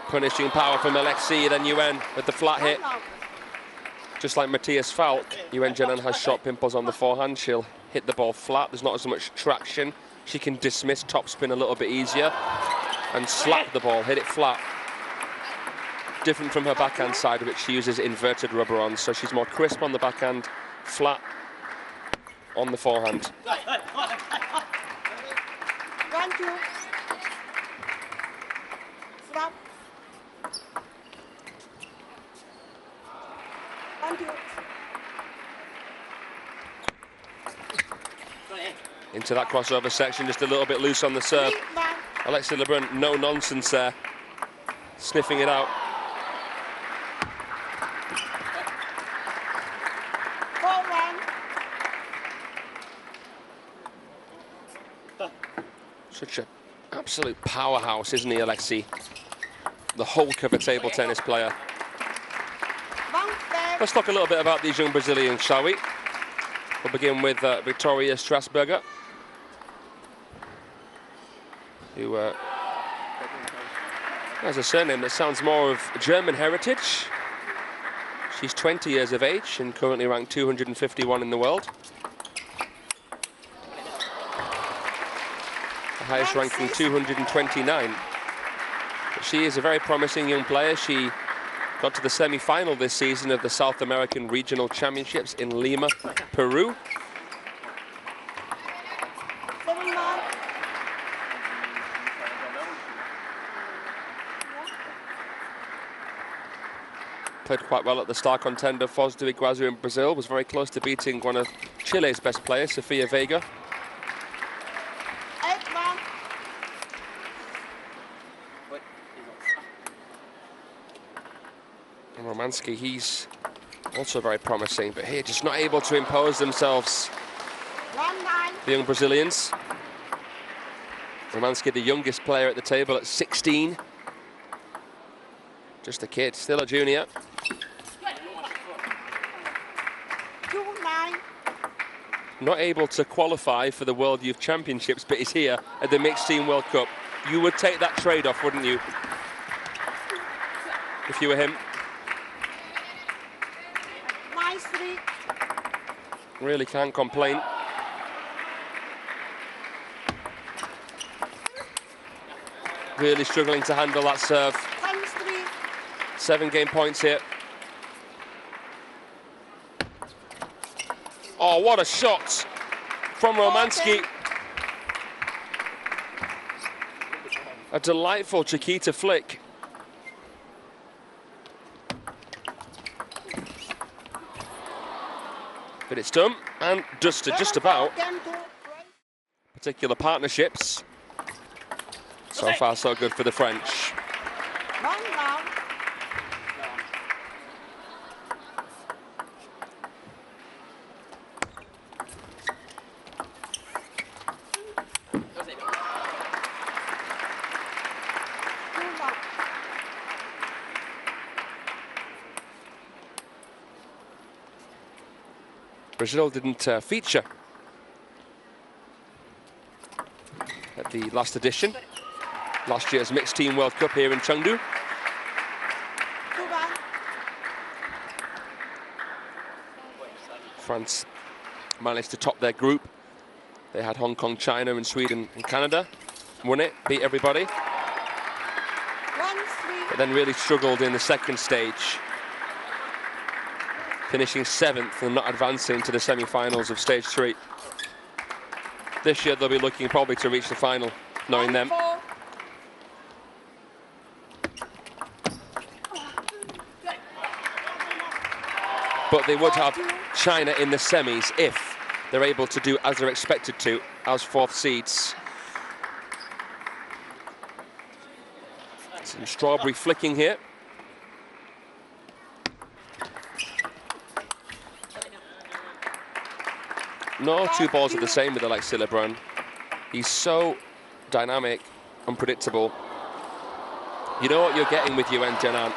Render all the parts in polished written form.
Punishing power from Alexei, then Yuan with the flat hit. Just like Matthias Falk, Yuan Jianan has short pimples on the forehand. She'll hit the ball flat. There's not as much traction. She can dismiss topspin a little bit easier and slap the ball, hit it flat. Different from her backhand side, which she uses inverted rubber on. So she's more crisp on the backhand, flat on the forehand. Into that crossover section, just a little bit loose on the serve. Alexei Lebrun, no nonsense there, sniffing it out. Such an absolute powerhouse, isn't he, Alexei? The Hulk of a table tennis player. Let's talk a little bit about these young Brazilians, shall we? We'll begin with Victoria Strassburger, who has a surname that sounds more of German heritage. She's 20 years of age and currently ranked 251 in the world. The highest ranking 229. But she is a very promising young player. She got to the semi-final this season of the South American Regional Championships in Lima, Peru. Played quite well at the star contender Foz do Iguazu in Brazil. Was very close to beating one of Chile's best players, Sofia Veiga. And Romanski, he's also very promising, but here just not able to impose themselves. The young Brazilians. Romanski, the youngest player at the table at 16. Just a kid, still a junior. Not able to qualify for the World Youth Championships, but is here at the Mixed Team World Cup. You would take that trade-off, wouldn't you? If you were him. Really can't complain. Really struggling to handle that serve. 7 game points here. Oh, what a shot from Romanski. A delightful Chiquita flick. But it's done and dusted just about. Particular partnerships. So far, so good for the French. Brazil didn't feature at the last edition, last year's Mixed Team World Cup here in Chengdu. France managed to top their group. They had Hong Kong, China, and Sweden and Canada. Won it, beat everybody. But then really struggled in the second stage, finishing 7th and not advancing to the semi-finals of stage 3. This year they'll be looking probably to reach the final, knowing them. But they would have China in the semis if they're able to do as they're expected to, as 4th seeds. Some strawberry flicking here. No two balls are the same with Alexei Lebrun. He's so dynamic, unpredictable. You know what you're getting with Yuan Jianan.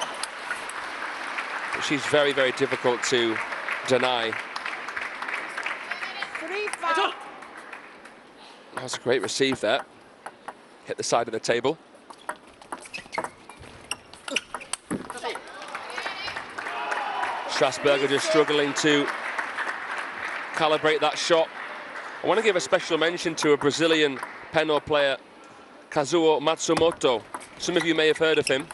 She's very, very difficult to deny. That was a great receive there. Hit the side of the table. Strassburger just struggling to calibrate that shot. I want to give a special mention to a Brazilian penal player, Kazuo Matsumoto. Some of you may have heard of him.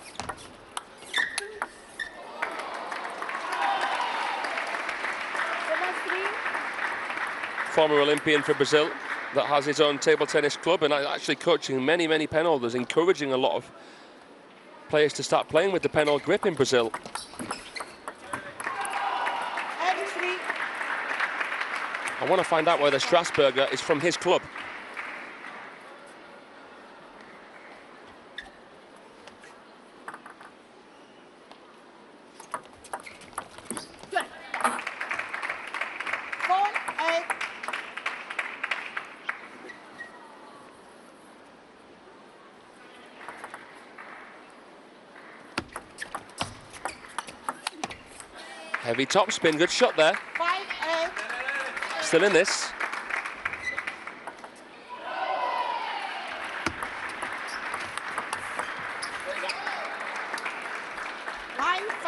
Former Olympian for Brazil that has his own table tennis club and actually coaching many, many pen holders, encouraging a lot of players to start playing with the penal grip in Brazil. I want to find out whether Strassburger is from his club. Heavy topspin, good shot there. Still in this.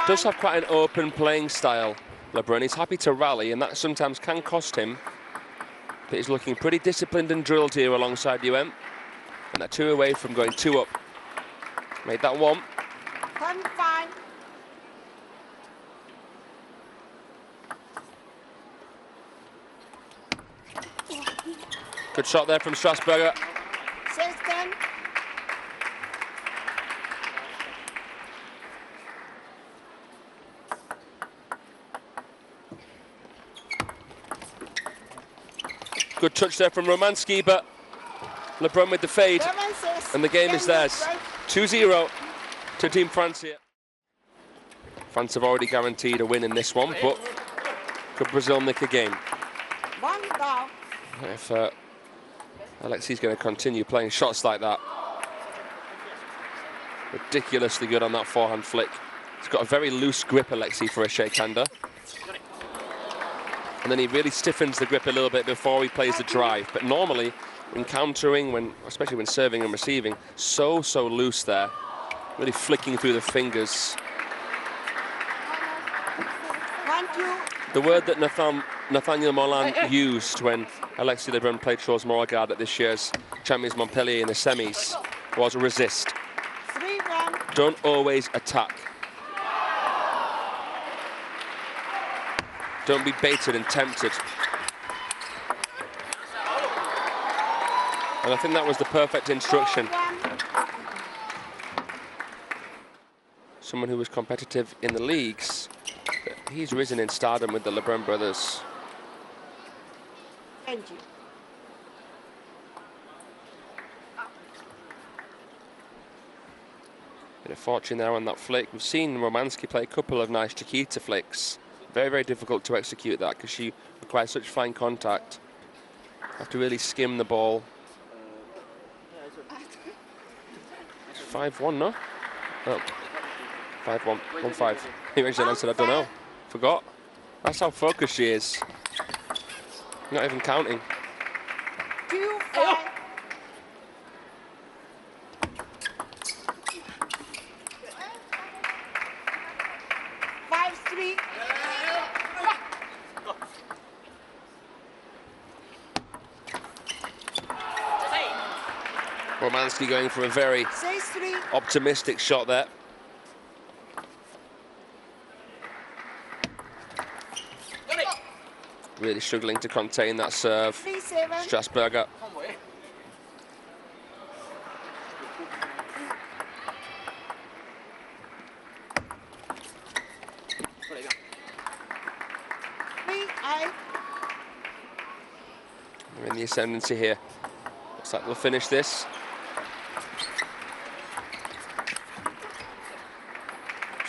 Does have quite an open playing style, Lebrun. He's happy to rally, and that sometimes can cost him. But he's looking pretty disciplined and drilled here alongside Yuan. And they're 2 away from going 2 up. Made that 1. Good shot there from Strassburger. Good touch there from Romanski, but Lebrun with the fade, and the game is theirs. 2-0 to Team France here. France have already guaranteed a win in this one, but could Brazil nick a game? If Alexi's going to continue playing shots like that. Ridiculously good on that forehand flick. He's got a very loose grip, Alexi, for a shakehander. And then he really stiffens the grip a little bit before he plays the drive. But normally, when countering, especially when serving and receiving, so loose there. Really flicking through the fingers. The word that Nathaniel Molan used when Alexis Lebrun played Charles Moragard at this year's Champions Montpellier in the semis was resist. Don't always attack. Don't be baited and tempted. And I think that was the perfect instruction. Someone who was competitive in the leagues, but he's risen in stardom with the Lebrun brothers. Thank you. Bit of fortune there on that flick. We've seen Romanski play a couple of nice Chiquita flicks. Very, very difficult to execute that because she requires such fine contact. Have to really skim the ball. It's 5-1, no? Oh. 5-1, 1-5. He mentioned, I said, I don't know. Forgot. That's how focused she is. Not even counting. 2-5. Romanski going for a very optimistic shot there. Really struggling to contain that serve. Strassburger. We're in the ascendancy here. Looks like they'll finish this.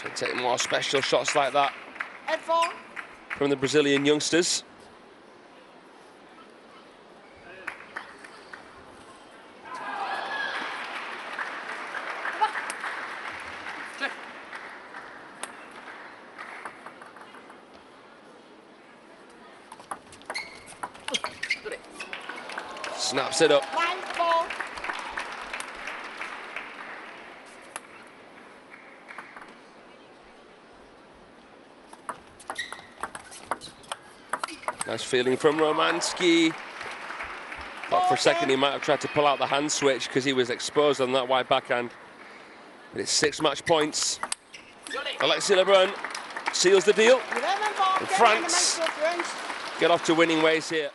Should take more special shots like that from the Brazilian youngsters. Snaps it up. Nice feeling from Romanski. Thought for a second he might have tried to pull out the hand switch because he was exposed on that wide backhand. But it's 6 match points. Alexis Lebrun seals the deal. And France get off to winning ways here.